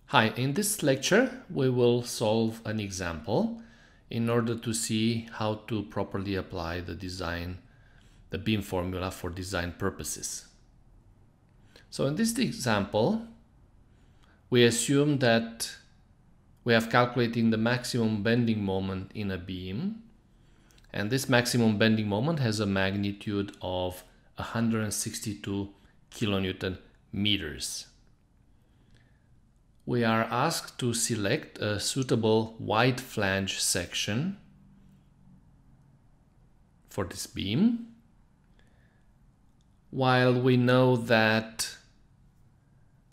Hi, in this lecture we will solve an example in order to see how to properly apply the beam formula for design purposes. So in this example, we assume that we have calculating the maximum bending moment in a beam, and this maximum bending moment has a magnitude of 162 kilonewton meters. We are asked to select a suitable wide flange section for this beam, while we know that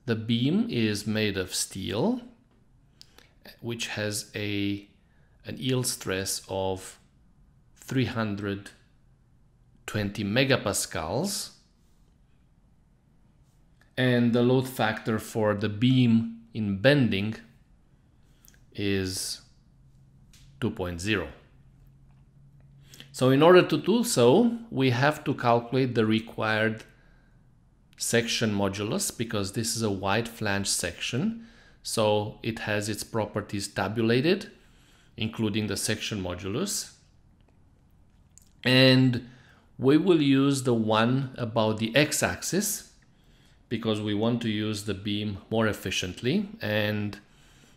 the beam is made of steel, which has an yield stress of 320 megapascals, and the load factor for the beam in bending is 2.0. So in order to do so, we have to calculate the required section modulus, because this is a wide flange section, so it has its properties tabulated, including the section modulus. And we will use the one about the x-axis, because we want to use the beam more efficiently. And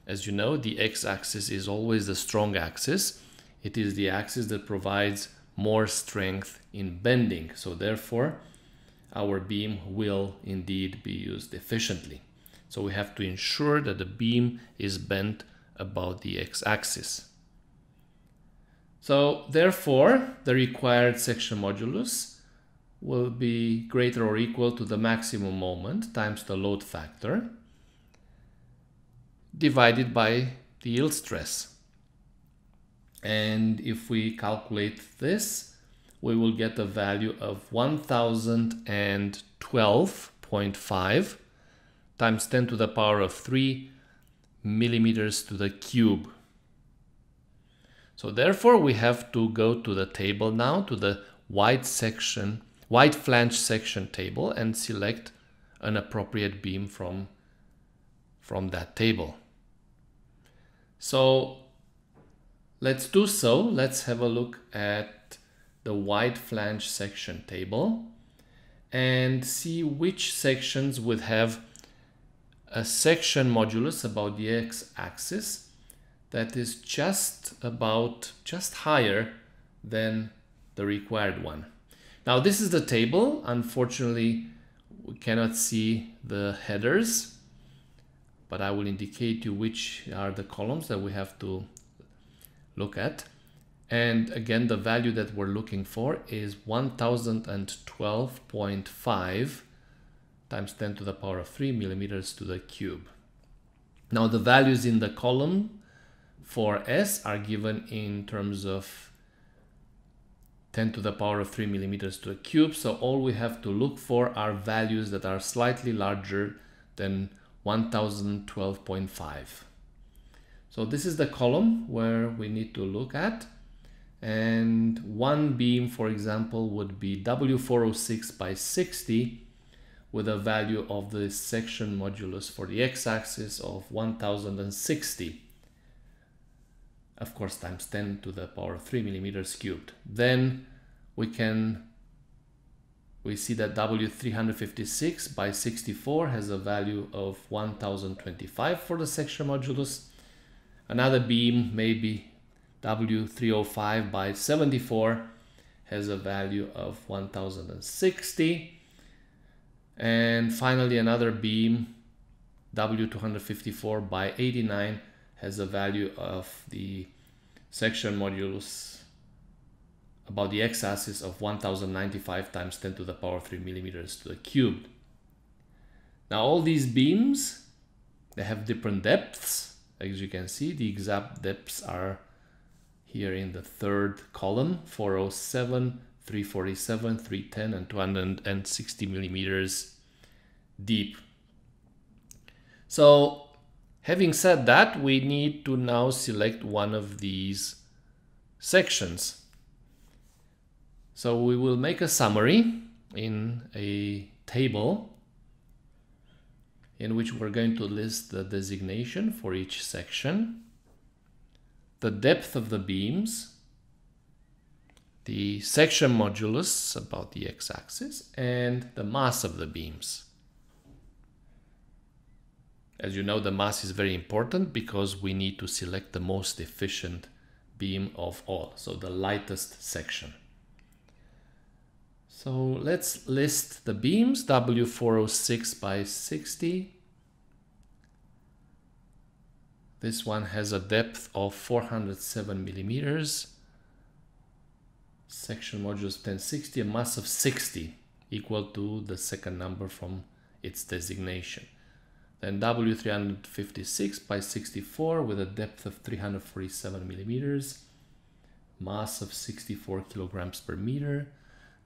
as you know, the x-axis is always the strong axis. It is the axis that provides more strength in bending. So therefore, our beam will indeed be used efficiently. So we have to ensure that the beam is bent about the x-axis. So therefore, the required section modulus will be greater or equal to the maximum moment times the load factor divided by the yield stress. And if we calculate this, we will get a value of 1012.5 times 10 to the power of 3 millimeters to the cube. So therefore, we have to go to the table now, to the wide flange section table, and select an appropriate beam from that table. So let's do so. Let's have a look at the wide flange section table and see which sections would have a section modulus about the x-axis that is just higher than the required one. Now this is the table. Unfortunately, we cannot see the headers, but I will indicate you which are the columns that we have to look at. And again, the value that we're looking for is 1012.5 times 10 to the power of 3 millimeters to the cube. Now the values in the column for S are given in terms of 10 to the power of 3 millimeters to the cube. So all we have to look for are values that are slightly larger than 1012.5. So this is the column where we need to look at. And one beam, for example, would be W406 by 60 with a value of the section modulus for the x-axis of 1060. Of course, times 10 to the power of 3 millimeters cubed. Then we see that W356 by 64 has a value of 1025 for the section modulus. Another beam, maybe W305 by 74, has a value of 1060. And finally, another beam, W254 by 89, has a value of the section modulus about the x-axis of 1095 times 10 to the power 3 millimeters to the cube. Now all these beams, they have different depths. As you can see, the exact depths are here in the third column: 407, 347, 310, and 260 millimeters deep. So having said that, we need to now select one of these sections. So we will make a summary in a table in which we're going to list the designation for each section, the depth of the beams, the section modulus about the x-axis, and the mass of the beams. As you know, the mass is very important because we need to select the most efficient beam of all, so the lightest section. So let's list the beams. W406 by 60. This one has a depth of 407 millimeters. Section modulus 1060, a mass of 60, equal to the second number from its designation. Then W356 by 64 with a depth of 347 millimeters, mass of 64 kilograms per meter.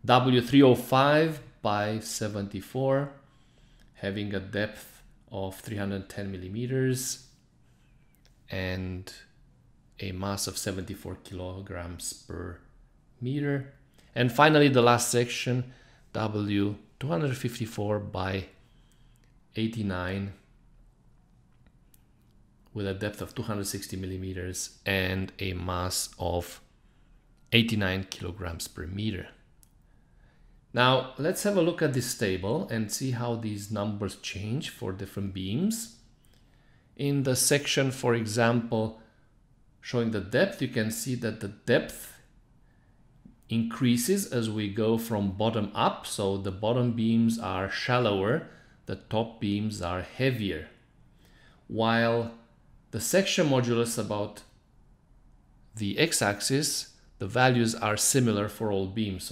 W305 by 74, having a depth of 310 millimeters and a mass of 74 kilograms per meter. And finally, the last section, W254 by 89, with a depth of 260 millimeters and a mass of 89 kilograms per meter. Now, let's have a look at this table and see how these numbers change for different beams. In the section, for example, showing the depth, you can see that the depth increases as we go from bottom up. So the bottom beams are shallower, the top beams are heavier. While the section modulus about the x-axis, the values are similar for all beams.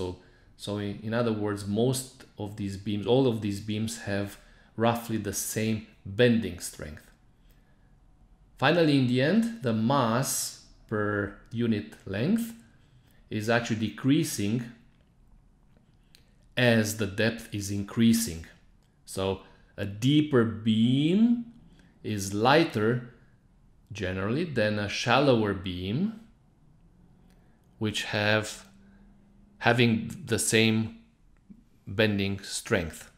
So in other words, most of these beams, all of these beams have roughly the same bending strength. Finally, in the end, the mass per unit length is actually decreasing as the depth is increasing. So a deeper beam is lighter generally than a shallower beam, which having the same bending strength.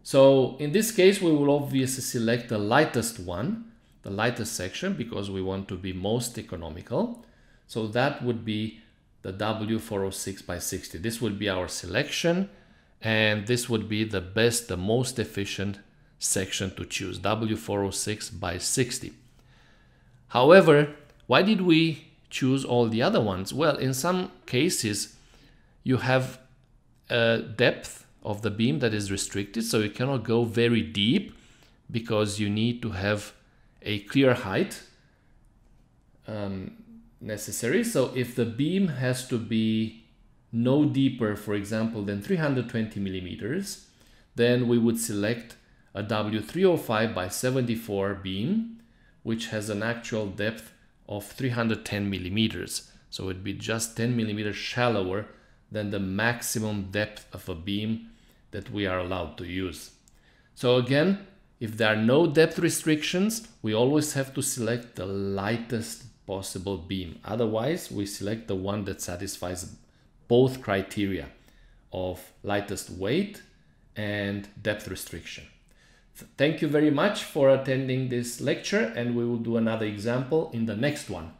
So in this case, we will obviously select the lightest one, the lightest section, because we want to be most economical. So that would be the W406 by 60. This would be our selection, and this would be the best, the most efficient section to choose, W406 by 60. However, why did we choose all the other ones? Well, in some cases, you have a depth of the beam that is restricted, so you cannot go very deep because you need to have a clear height necessary. So if the beam has to be no deeper, for example, than 320 millimeters, then we would select a W305 by 74 beam, which has an actual depth of 310 millimeters. So it would be just 10 millimeters shallower than the maximum depth of a beam that we are allowed to use. So again, if there are no depth restrictions, we always have to select the lightest possible beam. Otherwise, we select the one that satisfies both criteria of lightest weight and depth restriction. Thank you very much for attending this lecture, and we will do another example in the next one.